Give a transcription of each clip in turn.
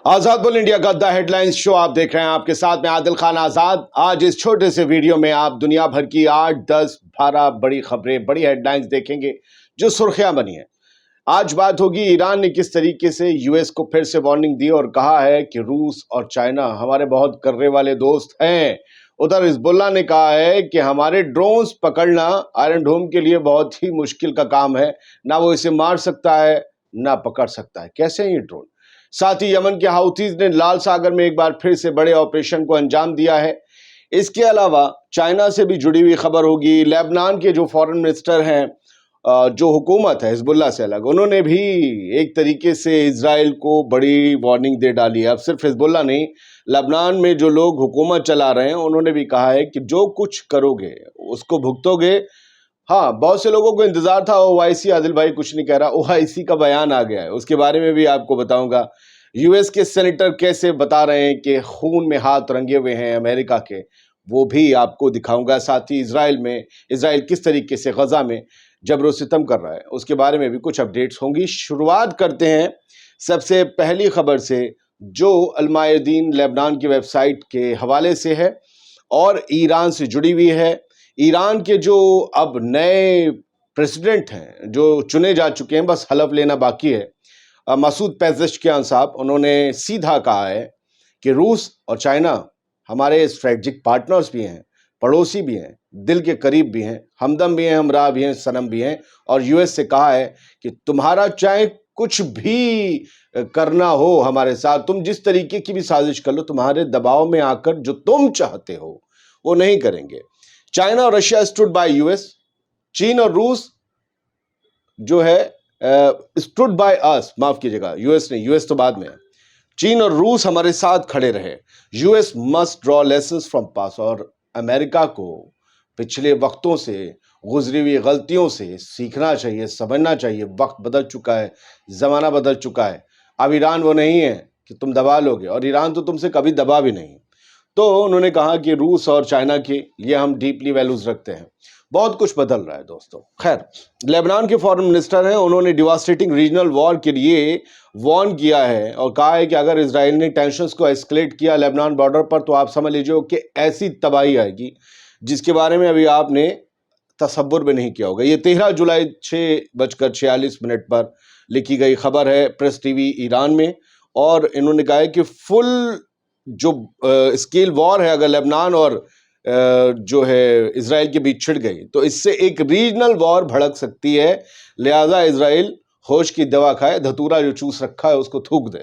आजाद bull India का the headlines show आप देख रहे हैं। आपके साथ में आदिल खान आजाद। आज इस छोटे से वीडियो में आप दुनिया भर की 8, 10, 12 बड़ी खबरें, बड़ी हेडलाइंस देखेंगे जो सुर्खियां बनी है। आज बात होगी ईरान ने किस तरीके से यूएस को फिर से वार्निंग दी और कहा है कि रूस और चाइना हमारे बहुत कर्रे वाले दोस्त हैं। उधर हिजबुल्लाह ने कहा है कि हमारे ड्रोन्स पकड़ना आयरन डोम के लिए बहुत ही मुश्किल का काम है, ना वो इसे मार सकता है ना पकड़ सकता है। कैसे हैं ये ड्रोन? साथ ही यमन के हाउथीज ने लाल सागर में एक बार फिर से बड़े ऑपरेशन को अंजाम दिया है। इसके अलावा चाइना से भी जुड़ी हुई खबर होगी। लेबनान के जो फॉरेन मिनिस्टर हैं, जो हुकूमत है हिजबुल्लाह से अलग, उन्होंने भी एक तरीके से इजराइल को बड़ी वार्निंग दे डाली है। अब सिर्फ हिजबुल्लाह नहीं, लेबनान में जो लोग हुकूमत चला रहे हैं उन्होंने भी कहा है कि जो कुछ करोगे उसको भुगतोगे। हाँ, बहुत से लोगों को इंतजार था ओआईसी, आदिल भाई कुछ नहीं कह रहा, ओआईसी का बयान आ गया है, उसके बारे में भी आपको बताऊंगा। यूएस के सेनेटर कैसे बता रहे हैं कि खून में हाथ रंगे हुए हैं अमेरिका के, वो भी आपको दिखाऊंगा। साथ ही इजराइल किस तरीके से गजा में जबरो सितम कर रहा है, उसके बारे में भी कुछ अपडेट्स होंगी। शुरुआत करते हैं सबसे पहली खबर से, जो अलमायदीन लेबनान की वेबसाइट के हवाले से है और ईरान से जुड़ी हुई है। ईरान के जो अब नए प्रेसिडेंट हैं जो चुने जा चुके हैं, बस हलफ लेना बाकी है, मसूद पेज़ेश्कियान साहब, उन्होंने सीधा कहा है कि रूस और चाइना हमारे स्ट्रेटजिक पार्टनर्स भी हैं, पड़ोसी भी हैं, दिल के करीब भी हैं, हमदम भी हैं, हमराह भी हैं, सनम भी हैं। और यूएस से कहा है कि तुम्हारा चाहे कुछ भी करना हो हमारे साथ, तुम जिस तरीके की भी साजिश कर लो, तुम्हारे दबाव में आकर जो तुम चाहते हो वो नहीं करेंगे। चाइना और रशिया स्टूड बाय यूएस, चीन और रूस जो है स्टूड बाय अस, माफ कीजिएगा, यूएस नहीं, यूएस तो बाद में है। चीन और रूस हमारे साथ खड़े रहे। US must draw lessons from पास, और अमेरिका को पिछले वक्तों से गुजरी हुई गलतियों से सीखना चाहिए, समझना चाहिए। वक्त बदल चुका है, जमाना बदल चुका है। अब ईरान वो नहीं है कि तुम दबा लोगे, और ईरान तो तुमसे कभी दबा भी नहीं। तो उन्होंने कहा कि रूस और चाइना के लिए हम डीपली वैल्यूज रखते हैं। बहुत कुछ बदल रहा है दोस्तों। खैर, लेबनान के फॉरेन मिनिस्टर हैं, उन्होंने डिवास्टेटिंग रीजनल वॉर के लिए वार्न किया है और कहा है कि अगर इजराइल ने टेंशंस को एस्केलेट किया लेबनान बॉर्डर पर, तो आप समझ लीजिए कि ऐसी तबाही आएगी जिसके बारे में अभी आपने तसव्वुर भी नहीं किया होगा। ये 13 जुलाई 6:46 पर लिखी गई खबर है प्रेस टीवी ईरान में, और इन्होंने कहा है कि फुल जो स्केल वॉर है अगर लेबनान और जो है इजराइल के बीच छिड़ गई, तो इससे एक रीजनल वॉर भड़क सकती है। लिहाजा इजराइल होश की दवा खाए, धतूरा जो चूस रखा है उसको थूक दे।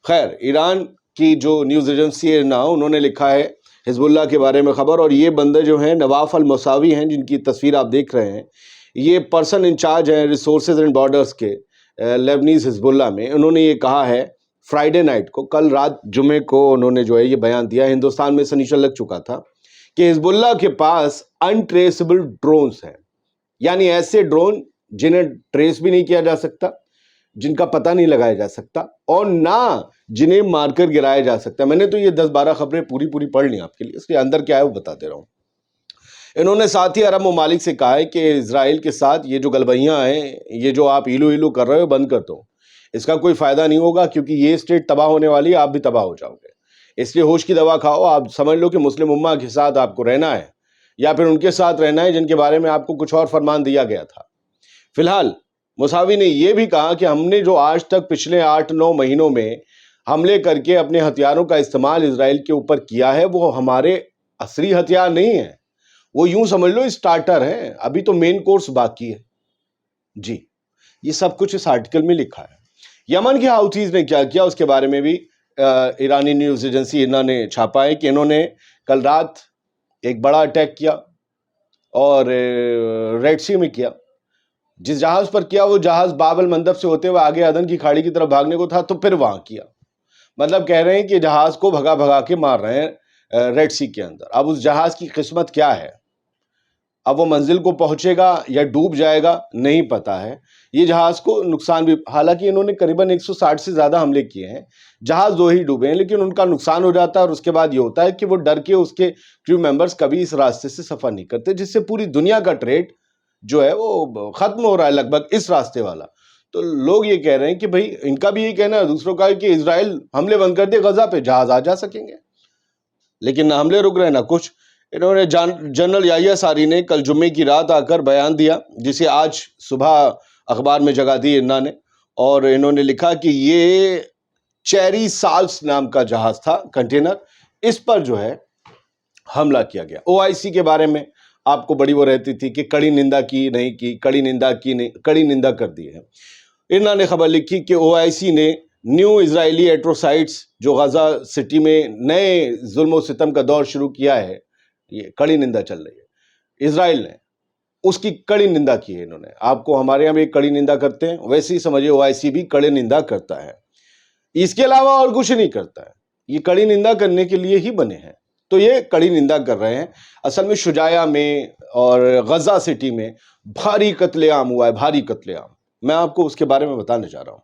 खैर, ईरान की जो न्यूज़ एजेंसी है ना, उन्होंने लिखा है हिजबुल्लाह के बारे में खबर, और ये बंदे जो हैं नवाफ अल मसावी हैं, जिनकी तस्वीर आप देख रहे हैं, ये पर्सन इंचार्ज हैं रिसोर्सेज एंड बॉर्डर्स के लेबनीज हिजबुल्लाह में। उन्होंने ये कहा है फ्राइडे नाइट को, कल रात जुमे को उन्होंने जो है ये बयान दिया। हिंदुस्तान में सनीचर लग चुका था कि हिजबुल्लाह के पास अनट्रेसेबल ड्रोन्स हैं, यानी ऐसे ड्रोन जिन्हें ट्रेस भी नहीं किया जा सकता, जिनका पता नहीं लगाया जा सकता, और ना जिन्हें मारकर गिराया जा सकता। मैंने तो ये 10-12 खबरें पूरी पढ़ ली आपके लिए, इसलिए अंदर क्या है वो बता दे रहा हूँ। इन्होंने साथ ही अरब ममालिक से कहा है कि इजराइल के साथ ये जो गलबैयाँ हैं, ये जो आप इलू कर रहे हो, बंद कर दो। इसका कोई फायदा नहीं होगा, क्योंकि ये स्टेट तबाह होने वाली है, आप भी तबाह हो जाओगे। इसलिए होश की दवा खाओ। आप समझ लो कि मुस्लिम उम्मा के साथ आपको रहना है, या फिर उनके साथ रहना है जिनके बारे में आपको कुछ और फरमान दिया गया था। फिलहाल मुसावी ने यह भी कहा कि हमने जो आज तक पिछले 8-9 महीनों में हमले करके अपने हथियारों का इस्तेमाल इजराइल के ऊपर किया है, वो हमारे असली हथियार नहीं है, वो यूं समझ लो स्टार्टर है, अभी तो मेन कोर्स बाकी है। जी, ये सब कुछ इस आर्टिकल में लिखा है। यमन के हाउथीज ने क्या किया उसके बारे में भी ईरानी न्यूज़ एजेंसी इन्होंने छापा है कि इन्होंने कल रात एक बड़ा अटैक किया, और रेड सी में किया। जिस जहाज पर किया वो जहाज बाबल मंदब से होते हुए आगे अदन की खाड़ी की तरफ भागने को था, तो फिर वहां किया। मतलब कह रहे हैं कि जहाज को भगा के मार रहे हैं रेड सी के अंदर। अब उस जहाज की किस्मत क्या है, अब वो मंजिल को पहुंचेगा या डूब जाएगा, नहीं पता है। ये जहाज को नुकसान भी, हालांकि इन्होंने करीबन 160 से ज्यादा हमले किए हैं, जहाज 2 ही डूबे हैं, लेकिन उनका नुकसान हो जाता है। और उसके बाद ये होता है कि वो डर के उसके क्रू मेंबर्स कभी इस रास्ते से सफर नहीं करते, जिससे पूरी दुनिया का ट्रेड जो है वो खत्म हो रहा है लगभग, इस रास्ते वाला। تو لوگ یہ کہہ رہے ہیں کہ بھائی ان کا بھی یہ کہنا ہے، دوسروں کا کہ اسرائیل حملے بند کر دے غزہ پہ، جہاز آ جا سکیں گے، لیکن نہ حملے رک رہے نہ کچھ۔ انہوں نے جنرل یحییٰ ساری نے کل جمعے کی رات آ کر بیان دیا، جسے آج صبح اخبار میں جگہ دی انہوں نے، اور انہوں نے لکھا کہ یہ چیری سالس نام کا جہاز تھا، کنٹینر، اس پر جو ہے حملہ کیا گیا۔ OIC کے بارے میں آپ کو بڑی وہ رہتی تھی کہ کڑی نندا کی نہیں کی، کڑی نندا کی نہیں، کڑی نندا کر دی ہے۔ انہوں نے خبر لکھی کہ OIC نے نیو اسرائیلی ایٹروسائٹس جو غزہ سٹی میں نئے ظلم و ستم کا دور شروع کیا ہے، یہ کڑی نندا چل رہی ہے، اسرائیل نے اس کی کڑی نندا کی ہے۔ انہوں نے، آپ کو ہمارے یہاں بھی کڑی نندا کرتے ہیں، ویسے ہی سمجھے OIC بھی کڑی نندا کرتا ہے، اس کے علاوہ اور کچھ نہیں کرتا ہے، یہ کڑی نندا کرنے کے لیے ہی بنے ہیں۔ تو یہ کڑی نندا کر رہے ہیں۔ اصل میں شجاعیہ میں اور غزہ سٹی میں بھاری قتل عام ہوا ہے، بھاری قتل عام، میں آپ کو اس کے بارے میں بتانے چاہ رہا ہوں۔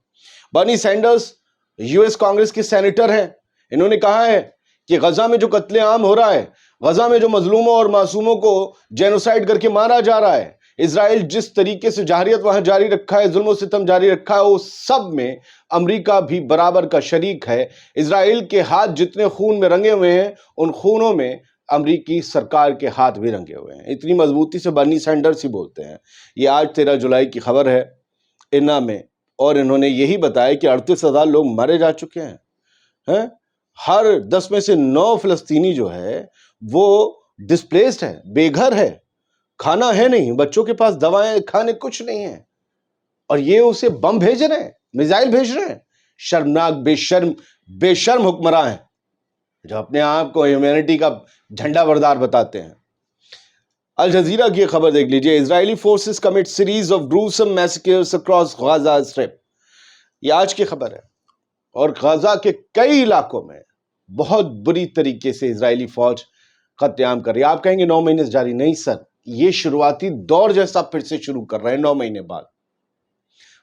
برنی سینڈرز US کانگریس کے سینیٹر ہیں، انہوں نے کہا ہے کہ غزہ میں جو قتل عام ہو رہا ہے، غزہ میں جو مظلوموں اور معصوموں کو جینوسائیڈ کر کے مارا جا رہا ہے، اسرائیل جس طریقے سے جارحیت وہاں جاری رکھا ہے، ظلم و ستم جاری رکھا ہے، وہ سب میں امریکہ بھی برابر کا شریک ہے۔ اسرائیل کے ہاتھ جتنے خون میں رنگے ہوئے ہیں، ان خونوں میں امریکی سرکار کے ہاتھ بھی رنگے ہوئے ہیں۔ اتنی مضبوطی سے برنی سینڈرز ہی بولتے ہیں۔ یہ آج 13 جولائی کی خبر ہے انا میں، اور انہوں نے یہی بتایا کہ 38,000 لوگ مارے جا چکے ہیں، ہر 10 میں سے 9 فلسطینی جو ہے وہ ڈسپلیسڈ ہے، بے گھر ہے، کھانا ہے نہیں، بچوں کے پاس دوائیں کھانے کچھ نہیں ہیں، اور یہ اسے بم بھیج رہے ہیں، میزائل بھیج رہے ہیں۔ شرمناک، بے شرم حکمراں ہیں جو اپنے آپ کو ہیومینٹی کا جھنڈا بردار بتاتے ہیں۔ الجزیرہ کی خبر دیکھ لیجئے، Israeli forces commit series of gruesome massacres across Gaza strip, یہ آج کی خبر ہے۔ اور غزہ کے کئی علاقوں میں بہت بری طریقے سے اسرائیلی فوج قتل عام کر رہی ہے۔ آپ کہیں گے 9 مہینے سے جاری، نہیں سر، یہ شروعاتی دور جیسا پھر سے شروع کر رہے ہیں 9 مہینے بعد۔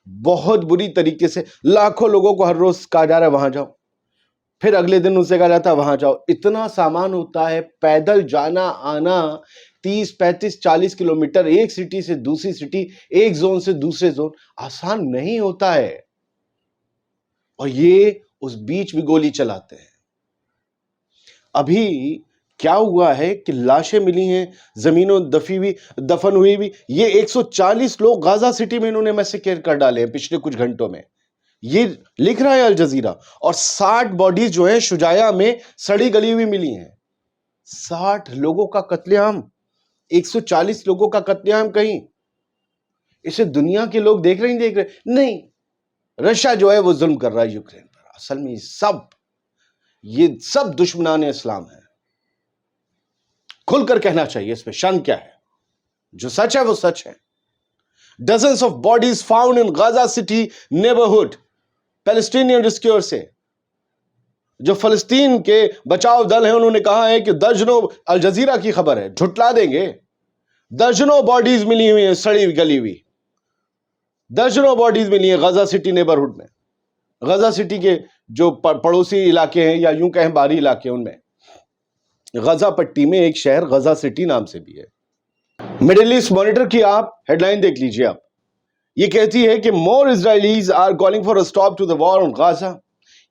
بہت بری طریقے سے لاکھوں لوگوں کو ہر روز کہا جا رہا ہے وہاں جاؤ، پھر اگلے دن ان سے کہا جاتا ہے وہاں جاؤ۔ اتنا سامان ہوتا ہے، پیدل جانا آنا 30 35 40 کلومیٹر، ایک سٹی سے دوسری سٹی، ایک زون سے دوسرے زون، آسان نہیں ہوتا ہے، اور یہ اس بیچ بھی گولی چلاتے ہیں۔ ابھی کیا ہوا ہے کہ لاشیں ملی ہیں زمینوں دفن ہوئی بھی، یہ 140 لوگ غزہ سٹی میں انہوں نے میسیکر کر ڈالے ہیں پچھلے کچھ گھنٹوں میں، یہ لکھ رہا ہے الجزیرہ۔ اور 60 باڈیز جو ہیں شجاعیہ میں سڑی گلی ہوئی ملی ہیں۔ 60 لوگوں کا قتل عام، 140 لوگوں کا قتل عام کہیں، اسے دنیا کے لوگ دیکھ رہے نہیں۔ رشیا جو ہے وہ ظلم کر رہا ہے یوکرین پر۔ اصل میں یہ سب دشمنان اسلام ہیں، کھل کر کہنا چاہیے، اس پہ شرم کیا ہے؟ جو سچ ہے وہ سچ ہے۔ Dozens of bodies found in Gaza City neighborhood. Palestinian rescuer سے جو فلسطین کے بچاؤ دل ہیں، انہوں نے کہا ہے کہ درجنوں، الجزیرہ کی خبر ہے، جھٹلا دیں گے، درجنوں باڈیز ملی ہوئی ہیں سڑی گلی ہوئی، درجنوں باڈیز ملی ہیں غزہ سٹی نیبرہڈ میں، غزہ سٹی کے جو پڑوسی علاقے ہیں، یا یوں کہیں باہری علاقے، ان میں غزہ پٹی میں ایک شہر غزہ سٹی نام سے بھی ہے۔ مڈل ایسٹ مانیٹر کی آپ ہیڈ لائن دیکھ لیجئے آپ، یہ کہتی ہے کہ more Israelis are calling for a stop to the war on Gaza،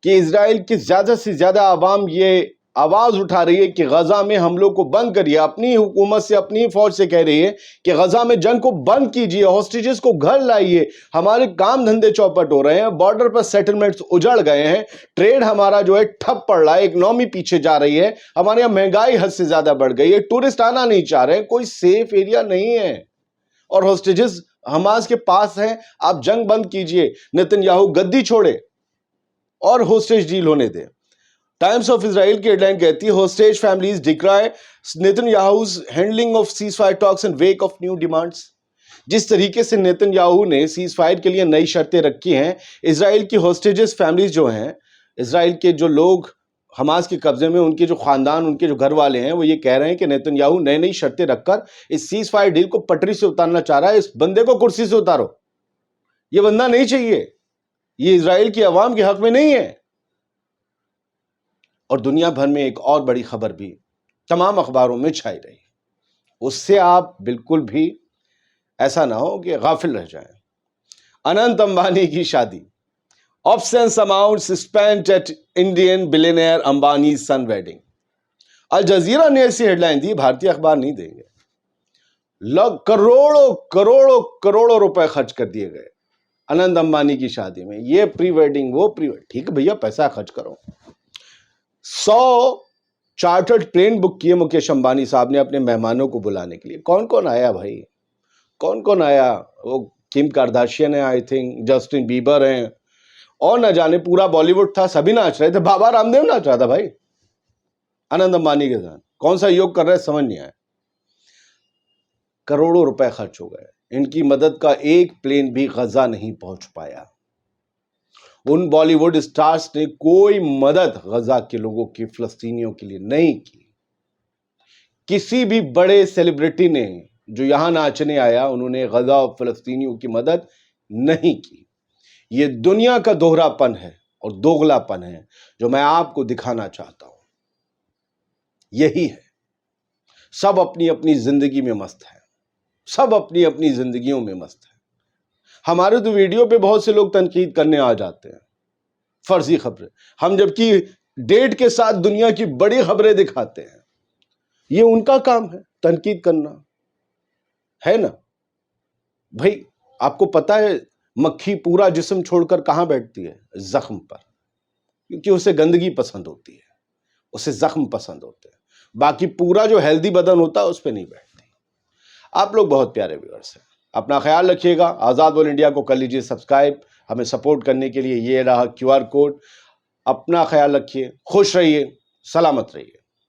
کہ اسرائیل کے زیادہ سے زیادہ عوام یہ آواز اٹھا رہی ہے کہ غزہ میں حملوں کو بند کریے، اپنی حکومت سے، اپنی فوج سے کہہ رہی ہے کہ غزہ میں جنگ کو بند کیجئے، ہاسٹیجز کو گھر لائیے، ہمارے کام دھندے چوپٹ ہو رہے ہیں، بارڈر پر سیٹلمنٹس اجڑ گئے ہیں، ٹریڈ ہمارا جو ہے ٹھپ پڑ رہا ہے، اکنومی پیچھے جا رہی ہے، ہمارے یہاں مہنگائی حد سے زیادہ بڑھ گئی ہے، ٹورسٹ آنا نہیں چاہ رہے ہیں، کوئی سیف ایریا نہیں ہے، اور ہاسٹیجز حماس کے پاس ہیں، آپ جنگ بند کیجئے، نیتن یاہو گدی چھوڑے اور ہوسٹیج ڈیل ہونے دیں۔ ٹائمز آف اسرائیل کی ہیڈ لائن کہتی ہے hostage families decry Netanyahu's handling of ceasefire talks in wake of new demands. جس طریقے سے نیتن یاہو نے سیز فائر کے لیے نئی شرطیں رکھی ہیں، اسرائیل کی ہوسٹیجز فیملیز جو ہیں، اسرائیل کے جو لوگ حماس کے قبضے میں، ان کے جو خاندان، ان کے جو گھر والے ہیں، وہ یہ کہہ رہے ہیں کہ نیتن یاہو نئی شرطیں رکھ کر اس سیز فائر ڈیل کو پٹری سے اتارنا چاہ رہا ہے، اس بندے کو کرسی سے اتارو، یہ بندہ نہیں چاہیے، یہ اسرائیل کی عوام کے حق میں نہیں ہے۔ اور دنیا بھر میں ایک اور بڑی خبر بھی تمام اخباروں میں چھائی رہی، اس سے آپ بالکل بھی ایسا نہ ہو کہ غافل رہ جائیں۔ अनंत अंबानी की शादी, obscene amounts spent at Indian billionaire Ambani son wedding. Al Jazeera ने ऐसी हेडलाइन दी, भारतीय अखबार नहीं देंगे। करोड़ों करोड़ों करोड़ों रुपए खर्च कर दिए गए अनंत अंबानी की शादी में, ये प्री वेडिंग वो प्री वेडिंग। ठीक है भैया, पैसा खर्च करो। 100 चार्टर्ड प्लेन बुक किए मुकेश अंबानी साहब ने अपने मेहमानों को बुलाने के लिए। कौन कौन आया भाई, कौन कौन आया? वो किम कार्दाशियन है, आई थिंक जस्टिन बीबर हैं, और न जाने पूरा बॉलीवुड था, सभी नाच रहे थे। बाबा रामदेव नाच रहा था भाई अनंत अंबानी के साथ। कौन सा योग कर रहे समझ नहीं आया। करोड़ों रुपए खर्च हो गए, इनकी मदद का एक प्लेन भी गजा नहीं पहुंच पाया। उन बॉलीवुड स्टार्स ने कोई मदद गजा के लोगों की, फिलिस्तीनियों के लिए नहीं की। किसी भी बड़े सेलिब्रिटी ने जो यहां नाचने आया, उन्होंने गजा और फिलिस्तीनियों की मदद नहीं की। यह दुनिया का दोहरापन है और दोगलापन है जो मैं आपको दिखाना चाहता हूं। यही है, सब अपनी अपनी जिंदगी में मस्त है, सब अपनी अपनी जिंदगियों में मस्त है। हमारे तो वीडियो पे बहुत से लोग तनकीद करने आ जाते हैं, फर्जी खबरें। हम जबकि डेट के साथ दुनिया की बड़ी खबरें दिखाते हैं। ये उनका काम है तनकीद करना, है ना भाई? आपको पता है मक्खी पूरा जिस्म छोड़कर कहां बैठती है? जख्म पर, क्योंकि उसे गंदगी पसंद होती है, उसे जख्म पसंद होते हैं। बाकी पूरा जो हेल्दी बदन होता है उस पर नहीं बैठती। आप लोग बहुत प्यारे व्यूअर्स हैं, अपना ख्याल रखिएगा। आजाद वर्ल्ड इंडिया को कर लीजिए सब्सक्राइब। हमें सपोर्ट करने के लिए ये रहा QR कोड। अपना ख्याल रखिए, खुश रहिए, सलामत रहिए।